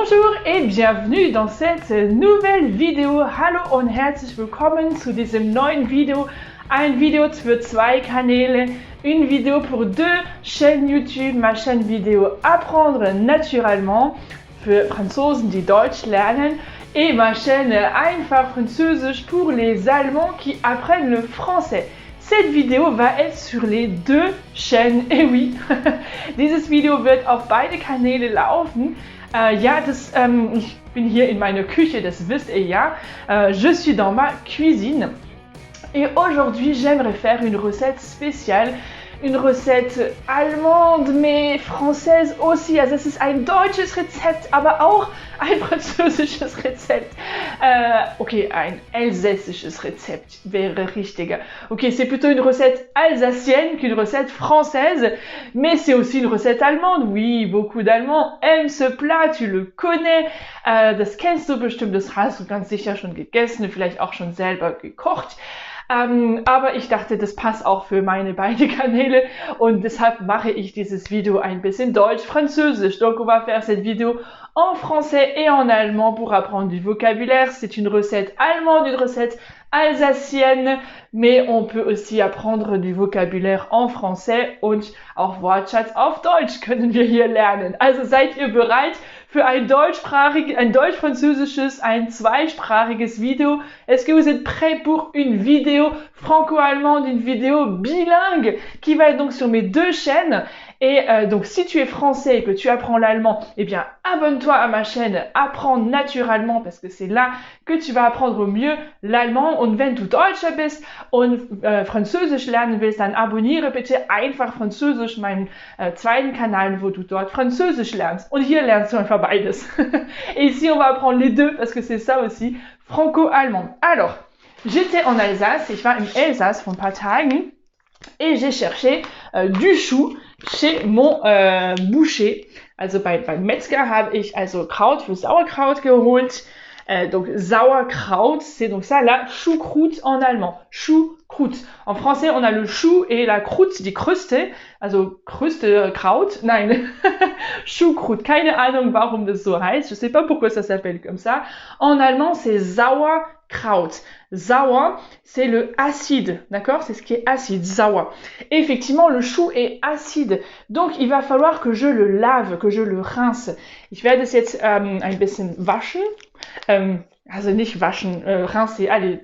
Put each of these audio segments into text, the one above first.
Bonjour et bienvenue dans cette nouvelle Video. Hallo und herzlich willkommen zu diesem neuen Video. Ein Video für zwei Kanäle, une vidéo pour deux chaînes YouTube, ma chaîne vidéo Apprendre naturellement für Franzosen, die Deutsch lernen et ma chaîne Einfach Französisch pour les Allemands qui apprennent le français. Cette Video va être sur les deux chaînes, et oui, dieses Video wird auf beide Kanäle laufen. Ich bin hier in meiner Küche, das wisst ihr ja. Je suis dans ma cuisine. Et aujourd'hui, j'aimerais faire une recette spéciale. Une recette allemande, mais française aussi. Also es ist ein deutsches Rezept, aber auch ein französisches Rezept. Okay, ein elsässisches Rezept wäre richtiger. Okay, c'est plutôt une recette alsacienne qu'une recette française, mais c'est aussi une recette allemande. Oui, beaucoup d'Allemands aiment ce plat, tu le connais. Das kennst du bestimmt, das hast du ganz sicher schon gegessen, vielleicht auch schon selber gekocht. Aber ich dachte, das passt auch für meine beiden Kanäle und deshalb mache ich dieses Video ein bisschen deutsch-französisch. Donc on va faire cette vidéo en français et en allemand pour apprendre du vocabulaire. C'est une recette allemande, une recette alsacienne, mais on peut aussi apprendre du vocabulaire en français und auch Wortschatz auf Deutsch können wir hier lernen. Also seid ihr bereit für ein deutsch-französisches, ein zweisprachiges Video? Est-ce que vous êtes prêts pour une vidéo franco-allemande, une vidéo bilingue qui va être donc sur mes deux chaînes? Et donc si tu es français et que tu apprends l'allemand, eh bien abonne-toi à ma chaîne Apprendre naturellement parce que c'est là que tu vas apprendre au mieux l'allemand. Und wenn du Deutscher bist und Französisch lernen willst, dann abonniere bitte Einfach Französisch, meinen zweiten Kanal, wo du dort Französisch lernst. Und hier lernst du einfach beides. Et ici on va apprendre les deux parce que c'est ça aussi, franco-allemand. Alors, j'étais en Alsace, ich war im Elsass vor ein paar Tagen et j'ai cherché du chou chez mon boucher. Also beim Metzger habe ich also Kraut für Sauerkraut geholt. Donc Sauerkraut, c'est donc ça la Choucroute en allemand. Choucroute. En français, on a le chou et la croûte, die Kruste. Also Kruste, Kraut. Nein, Choucroute. Keine Ahnung, warum das so heißt. Je sais pas pourquoi ça s'appelle comme ça. En allemand, c'est Sauerkraut. Sauer, c'est le acide, d'accord? C'est ce qui est acide, sauer. Et effectivement, le chou est acide. Donc, il va falloir que je le lave, que je le rince. Ich werde es jetzt ein bisschen waschen. Also nicht waschen, rincer, allez.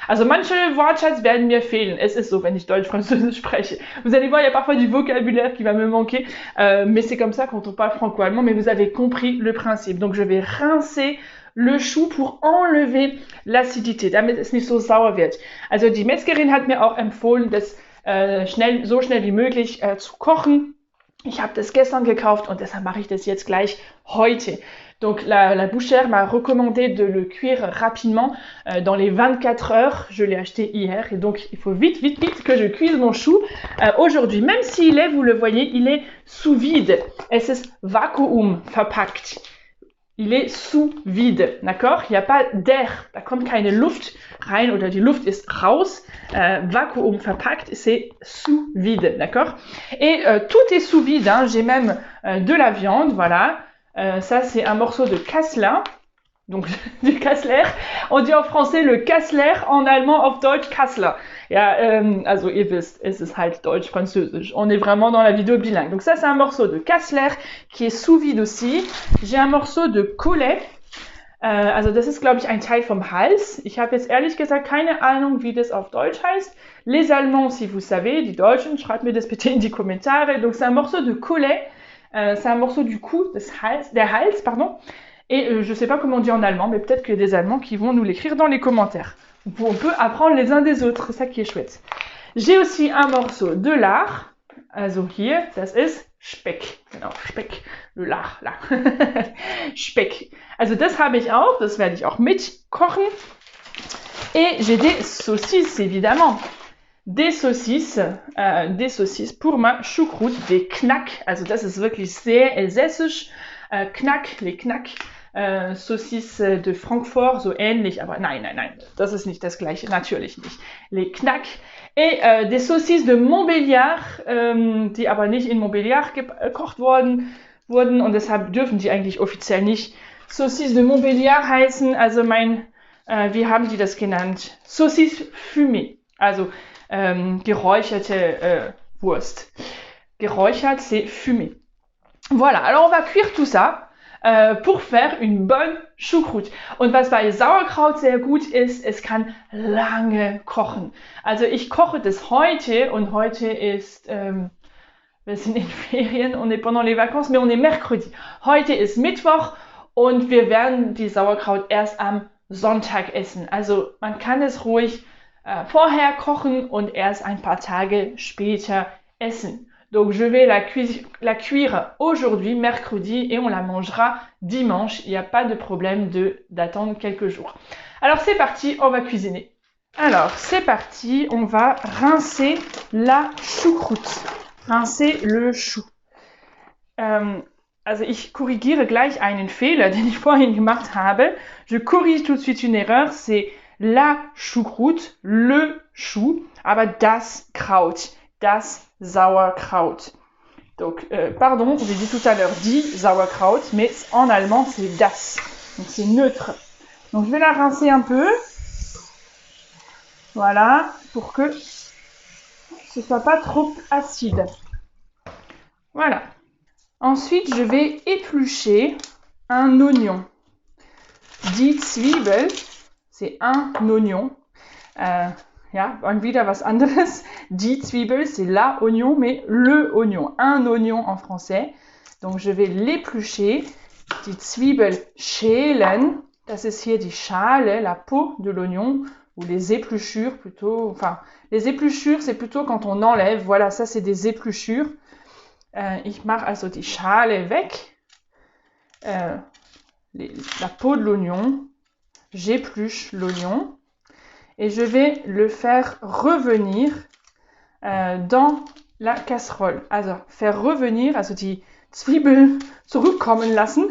Also manche Wortschatz werden mir fehlen. Es ist so, wenn ich Deutsch-Französisch spreche. Vous allez voir, il y a parfois du vocabulaire qui va me manquer. Mais c'est comme ça quand on parle franco-allemand. Mais vous avez compris le principe. Donc, je vais rincer le chou pour enlever l'acidité, damit es nicht so sauer wird. Also die Metzgerin hat mir auch empfohlen, das so schnell wie möglich zu kochen. Ich habe das gestern gekauft und deshalb mache ich das jetzt gleich heute. Donc la bouchère m'a recommandé de le cuire rapidement dans les 24 heures. Je l'ai acheté hier et donc il faut vite que je cuise mon chou aujourd'hui. Même s'il est, vous le voyez, il est sous vide. Es ist Vakuum verpackt. Il est sous vide, d'accord? Il n'y a pas d'air, da kommt keine Luft rein oder die Luft ist raus. Vakuum verpackt, c'est sous vide, d'accord? Et tout est sous vide, hein. J'ai même de la viande, voilà. Ça, c'est un morceau de Kassler, donc du Kassler. On dit en français le Kassler, en allemand auf Deutsch Kassler. Ja, also ihr wisst, es ist halt Deutsch-Französisch. On est vraiment dans la vidéo bilingue. Donc ça, c'est un morceau de Kassler qui est sous vide aussi. J'ai un morceau de Collet. Also das ist, glaube ich, ein Teil vom Hals. Ich habe jetzt ehrlich gesagt keine Ahnung, wie das auf Deutsch heißt. Les Allemands, si vous savez, die Deutschen, schreibt mir das bitte in die Kommentare. Donc c'est un morceau de Collet. C'est un morceau du cou, der Hals, pardon. Et je sais pas comment on dit en allemand, mais peut-être qu'il y a des Allemands qui vont nous l'écrire dans les commentaires. On peut apprendre les uns des autres, c'est ça qui est chouette. J'ai aussi un morceau de lard. Also hier, das ist Speck. Genau, Speck. Le lard, là. Speck. Also das habe ich auch, das werde ich auch mitkochen. Et j'ai des saucisses, évidemment. Des saucisses pour ma Choucroute, des Knack. Also das ist wirklich sehr elsässisch. Knack, les Knack. Saucisse de Francfort, so ähnlich, aber nein, das ist nicht das gleiche, natürlich nicht. Les Knack et des saucisses de Montbéliard, die aber nicht in Montbéliard gekocht wurden und deshalb dürfen die eigentlich offiziell nicht Saucisse de Montbéliard heißen, also wie haben die das genannt? Saucisse fumée, also geräucherte Wurst. Geräuchert, c'est fumé. Voilà, alors on va cuire tout ça pour faire une bonne Choucroute. Und was bei Sauerkraut sehr gut ist, es kann lange kochen. Also ich koche das heute und heute ist, wir sind in Ferien, on est pendant les vacances, mais on est mercredi. Heute ist Mittwoch und wir werden die Sauerkraut erst am Sonntag essen. Also man kann es ruhig vorher kochen und erst ein paar Tage später essen. Donc je vais la cuire aujourd'hui, mercredi, et on la mangera dimanche. Il n'y a pas de problème d'attendre quelques jours. Alors c'est parti, on va cuisiner. Alors c'est parti, on va rincer la Choucroute. Rincer le Chou. Also ich korrigiere gleich einen Fehler, den ich vorhin gemacht habe. Je corrige tout de suite une erreur, c'est la Choucroute, le Chou, aber das Kraut, das Sauerkraut. Donc, pardon, j'ai dit tout à l'heure die Sauerkraut, mais en allemand c'est das, donc c'est neutre. Donc je vais la rincer un peu, voilà, pour que ce soit pas trop acide. Voilà. Ensuite, je vais éplucher un oignon. Die Zwiebel, c'est un oignon. Ja, und wieder was anderes. Die Zwiebel, c'est la oignon, mais le oignon. Un oignon en français. Donc, je vais l'éplucher. Die Zwiebel schälen. Das ist hier die Schale, la peau de l'oignon. Ou les épluchures plutôt. Enfin, les épluchures, c'est plutôt quand on enlève. Voilà, ça, c'est des épluchures. Ich mache also die Schale weg. La peau de l'oignon. J'épluche l'oignon. Et je vais le faire revenir dans la casserole. Also, faire revenir, also die Zwiebel zurückkommen lassen.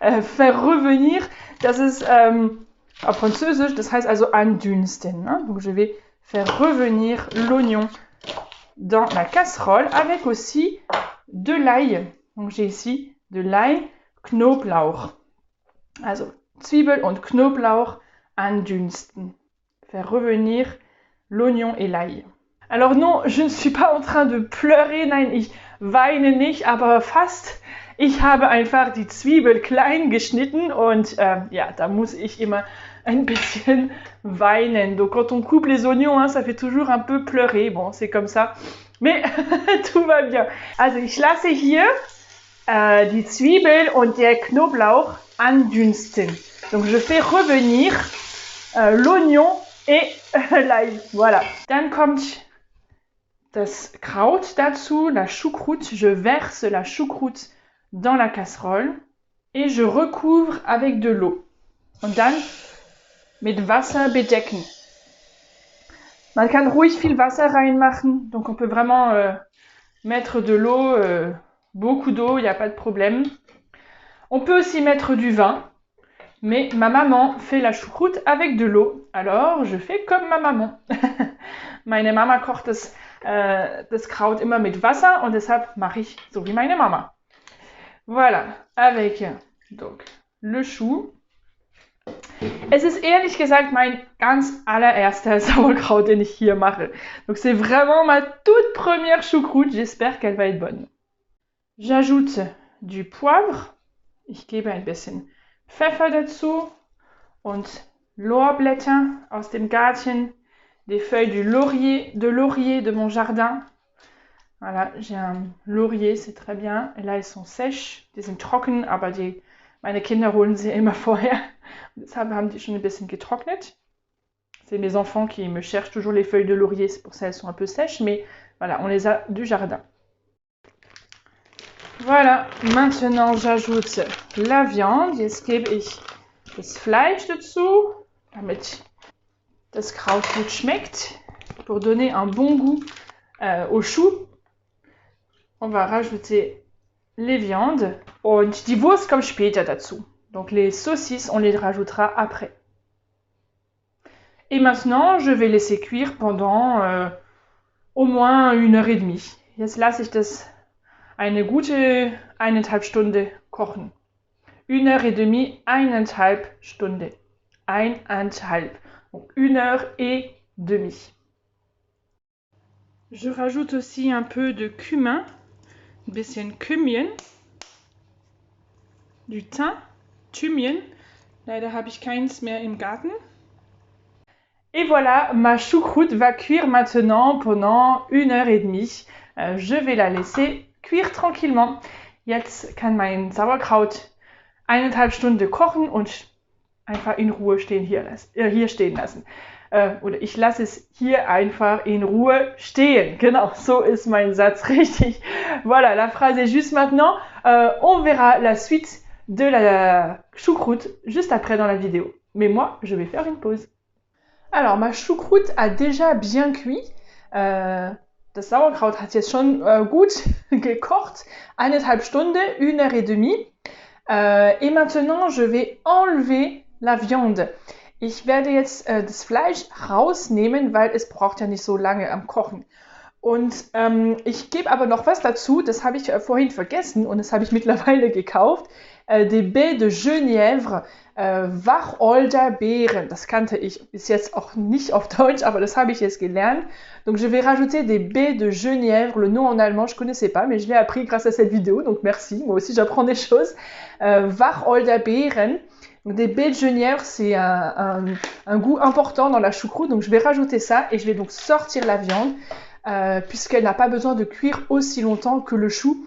Faire revenir, das ist auf Französisch, das heißt also andünsten. Ne? Donc, je vais faire revenir l'oignon dans la casserole avec aussi de l'ail. Donc, j'ai ici de l'ail, Knoblauch. Also, Zwiebel und Knoblauch andünsten. Faire revenir l'oignon et l'ail. Alors non, je ne suis pas en train de pleurer, nein, ich weine nicht, aber fast. Ich habe einfach die Zwiebel klein geschnitten und ja, da muss ich immer ein bisschen weinen. Donc quand on coupe les oignons, hein, ça fait toujours un peu pleurer. Bon, c'est comme ça, mais tout va bien. Also ich lasse hier die Zwiebel und der Knoblauch andünsten. Donc je fais revenir l'oignon et l'ail. Voilà. Dann kommt das Kraut dazu, la Choucroute. Je verse la Choucroute dans la casserole et je recouvre avec de l'eau. Und dann mit Wasser bedecken. Man kann ruhig viel Wasser reinmachen, donc on peut vraiment mettre de l'eau, beaucoup d'eau, il n'y a pas de problème. On peut aussi mettre du vin, mais ma maman fait la Choucroute avec de l'eau, alors je fais comme ma maman. Meine Mama kocht das Kraut immer mit Wasser und deshalb mache ich so wie meine Mama. Voilà, avec donc le chou. Es ist ehrlich gesagt mein ganz allererster Sauerkraut, den ich hier mache. Donc c'est vraiment ma toute première choucroute, j'espère qu'elle va être bonne. J'ajoute du poivre, ich gebe ein bisschen Pfeffer dazu und Lorbeerblätter aus dem Garten, des feuilles de laurier de mon jardin. Voilà, j'ai un laurier, c'est très bien. Et là, elles sont sèches, die sind trocken, aber meine Kinder holen sie immer vorher. Deshalb haben die schon ein bisschen getrocknet. C'est mes enfants qui me cherchent toujours les feuilles de laurier, c'est pour ça elles sont un peu sèches, mais voilà, on les a du jardin. Voilà, maintenant j'ajoute la viande. Jetzt gebe ich das Fleisch dazu, damit das Kraut gut schmeckt, pour donner un bon goût au chou. On va rajouter les viandes und die Wurst kommt später dazu. Donc les saucisses, on les rajoutera après. Et maintenant, je vais laisser cuire pendant au moins 1h30. Jetzt lasse ich das eine gute 1,5 Stunde kochen. 1h30, 1,5 Stunde. 1,5. Donc 1h30. Je rajoute aussi un peu de cumin, ein bisschen Kümmeln, du thym, Thymian. Leider habe ich keins mehr im Garten. Et voilà, ma choucroute va cuire maintenant pendant 1h30. Je vais la laisser cuire tranquillement. Jetzt kann mein Sauerkraut 1,5 Stunden kochen und einfach in Ruhe hier stehen lassen. Oder ich lasse es hier einfach in Ruhe stehen. Genau, so ist mein Satz richtig. Voilà, la phrase est juste maintenant. On verra la suite de la choucroute juste après dans la vidéo. Mais moi, je vais faire une pause. Alors, ma choucroute a déjà bien cuit. Das Sauerkraut hat jetzt schon gut gekocht. 1,5 Stunden, 1h30. Et maintenant, je vais enlever la viande. Ich werde jetzt das Fleisch rausnehmen, weil es braucht ja nicht so lange am Kochen. Und ich gebe aber noch was dazu, das habe ich vorhin vergessen und das habe ich mittlerweile gekauft. Des baies de Genièvre, Wacholderbeeren. Das kannte ich bis jetzt auch nicht auf Deutsch, aber das habe ich jetzt gelernt. Donc je vais rajouter des baies de Genièvre. Le nom en allemand, je ne connaissais pas, mais je l'ai appris grâce à cette vidéo, donc merci. Moi aussi, j'apprends des choses. Wacholderbeeren. Donc des baies de genièvre, c'est un goût important dans la choucroute, donc je vais rajouter ça et je vais donc sortir la viande puisqu'elle n'a pas besoin de cuire aussi longtemps que le chou.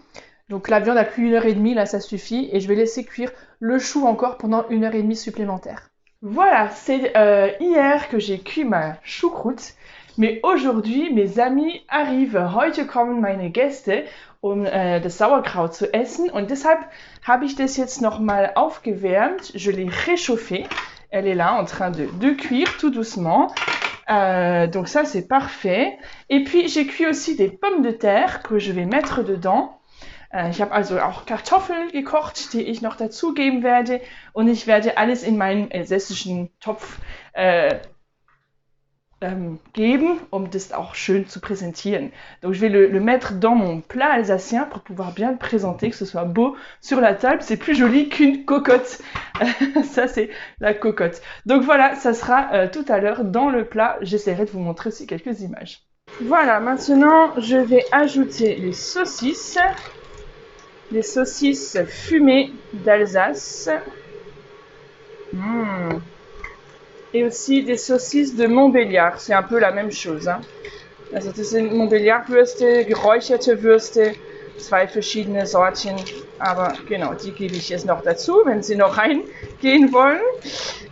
Donc la viande a cuit 1h30, là ça suffit et je vais laisser cuire le chou encore pendant 1h30 supplémentaire. Voilà, c'est hier que j'ai cuit ma choucroute, mais aujourd'hui mes amis arrivent. Heute kommen meine Gäste, um das Sauerkraut zu essen und deshalb habe ich das jetzt nochmal aufgewärmt. Je l'ai réchauffé. Elle est là en train de cuire tout doucement. Donc ça c'est parfait. Et puis j'ai cuit aussi des pommes de terre que je vais mettre dedans. Ich habe also auch Kartoffeln gekocht, die ich noch dazugeben werde. Und ich werde alles in meinen elsässischen Topf geben, um das auch schön zu präsentieren. Donc je vais le mettre dans mon plat alsacien pour pouvoir bien le présenter, que ce soit beau sur la table. C'est plus joli qu'une cocotte. Ça c'est la cocotte. Donc voilà, ça sera tout à l'heure dans le plat. J'essaierai de vous montrer aussi quelques images. Voilà, maintenant je vais ajouter les saucisses fumées d'Alsace. Et aussi des saucisses de Montbéliard. C'est un peu la même chose. Hein. Also das sind Montbéliard-Würste, geräucherte Würste, 2 verschiedene Sorten. Aber genau, die gebe ich jetzt noch dazu, wenn Sie noch reingehen wollen.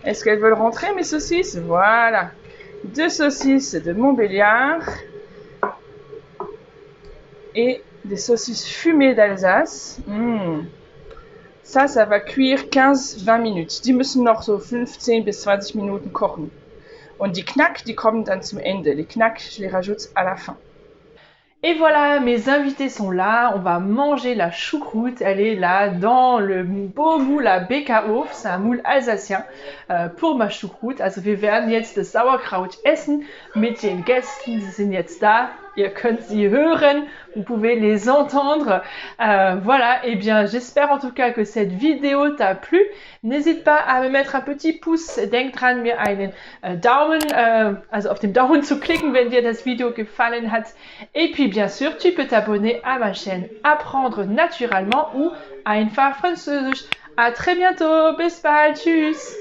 Est-ce qu'elles veulent rentrer, mes saucisses? Voilà. 2 saucisses de Montbéliard. Et des saucisses fumées d'Alsace. Ça va cuire 15-20 minutes. Die müssen noch so 15 bis 20 Minuten kochen. Und die Knack, die kommen dann zum Ende. Les Knack, je les rajoute à la fin. Et voilà, mes invités sont là, on va manger la choucroute, elle est là dans le beau Moule à Bäckerhof, c'est un Moule alsacien pour ma Choucroute. Also wir werden jetzt das Sauerkraut essen mit den Gästen, sie sind jetzt da, ihr könnt sie hören, vous pouvez les entendre. Voilà, et bien j'espère en tout cas que cette vidéo t'a plu. N'hésite pas à me mettre un petit pouce, denk dran, mir einen Daumen, also auf den Daumen zu klicken, wenn dir das Video gefallen hat. Et puis bien sûr, tu peux t'abonner à ma chaîne Apprendre naturellement ou Einfach Französisch. À très bientôt, bis bald, tschüss.